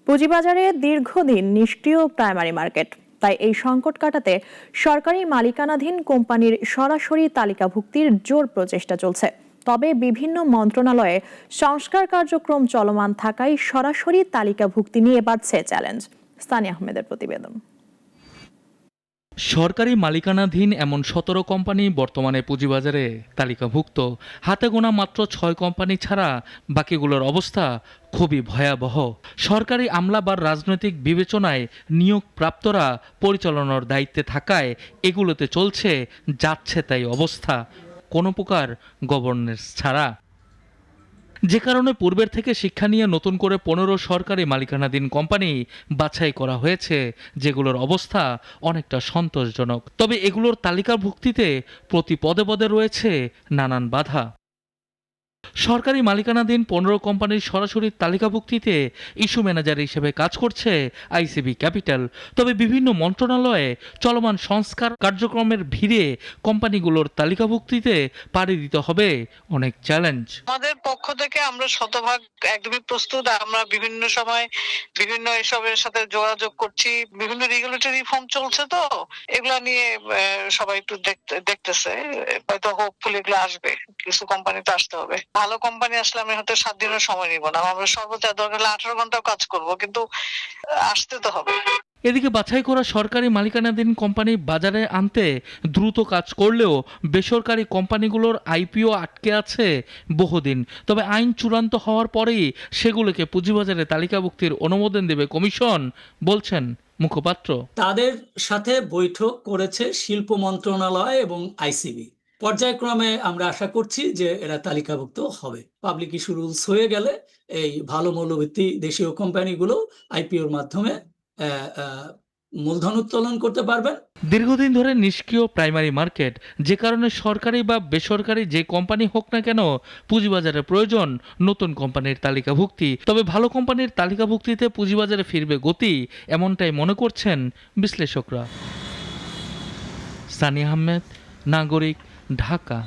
পুঁজিবাজারে দীর্ঘদিন নিষ্ক্রিয় প্রাইমারি মার্কেট, তাই এই সংকট কাটাতে সরকারি মালিকানাধীন কোম্পানির সরাসরি তালিকাভুক্তির জোর প্রচেষ্টা চলছে। তবে বিভিন্ন মন্ত্রণালয়ে সংস্কার কার্যক্রম চলমান থাকায় সরাসরি তালিকাভুক্তি নিয়ে বাড়ছে চ্যালেঞ্জ। সানিয়া আহমেদের প্রতিবেদন। সরকারি মালিকানাধীন এমন 17 কোম্পানি বর্তমানে পুঁজিবাজারে তালিকাভুক্ত। হাতে গোনা মাত্র 6 কোম্পানি ছাড়া বাকিগুলোর অবস্থা খুবই ভয়াবহ। সরকারি আমলা বা রাজনৈতিক বিবেচনায় নিয়োগপ্রাপ্তরা পরিচালনার দায়িত্বে থাকায় এগুলোতে চলছে যাচ্ছে তাই অবস্থা, কোনো প্রকার গভর্নেন্স ছাড়া। যে কারণে পূর্বের থেকে শিক্ষা নিয়ে নতুন করে 15 সরকারি মালিকানাধীন কোম্পানি বাছাই করা হয়েছে, যেগুলোর অবস্থা অনেকটা সন্তোষজনক। তবে এগুলোর তালিকাভুক্তিতে প্রতি পদে পদে রয়েছে নানান বাধা। সরকারি মালিকানাধীন 15 কোম্পানির সরাসরি তালিকাভুক্তিতে ইস্যু ম্যানেজার হিসেবে কাজ করছে আইসিবি ক্যাপিটাল। তবে বিভিন্ন মন্ত্রণালয়ে চলমান সংস্কার কার্যক্রমের ভিড়ে কোম্পানিগুলোর তালিকাভুক্তিতে পাড়ি দিতে হবে অনেক চ্যালেঞ্জ। আমাদের পক্ষ থেকে আমরা শতভাগ একদমই প্রস্তুত। আমরা বিভিন্ন সময় বিভিন্ন এসবের সাথে যোগাযোগ করছি। বিভিন্ন রেগুলেটরি রিফর্ম চলছে, তো এগুলা নিয়ে সবাই একটু দেখতেছে। হয়তো হোপফুলি এগুলো আসবে, কিছু কোম্পানি তো আসতে হবে। ভালো কোম্পানি আসলে আমি হয়তো 7 দিনের সময় নিব না, আমরা সর্বোচ্চ দরকার হলে 18 ঘন্টাও কাজ করব, কিন্তু আসতে তো হবে। এদিকে বাছাই করা সরকারি মালিকানাধীন কোম্পানি বাজারে আনতে দ্রুত কাজ করলেও বেসরকারি কোম্পানিগুলোর আইপিও আটকে আছে বহুদিন। তবে আইন চূড়ান্ত হওয়ার পরেই সেগুলোকে পুঁজিবাজারে তালিকাভুক্তির অনুমোদন দেবে কমিশন, বলছেন মুখপাত্র। তাদের সাথে বৈঠক করেছে শিল্প মন্ত্রণালয় এবং আইসিবি। পর্যায়ক্রমে আমরা আশা করছি যে এরা তালিকাভুক্ত হবে। পাবলিক ইস্যু রুলস হয়ে গেলে এই ভালো মূল্যভিত্তি দেশীয় কোম্পানিগুলো আইপিওর মাধ্যমে মূলধন উত্তোলন করতে পারবেন। দীর্ঘদিন ধরে নিষ্ক্রিয় প্রাইমারি মার্কেট, যে কারণে সরকারি বা বেসরকারি যে কোম্পানি হোক না কেন পুঁজিবাজারে প্রয়োজন নতুন কোম্পানির তালিকাভুক্তি। তবে ভালো কোম্পানির তালিকাভুক্তিতে পুঁজিবাজারে ফিরবে গতি, এমনটাই মনে করছেন বিশ্লেষকরা। সানিয়া আহমেদ, নাগরিক, ঢাকা।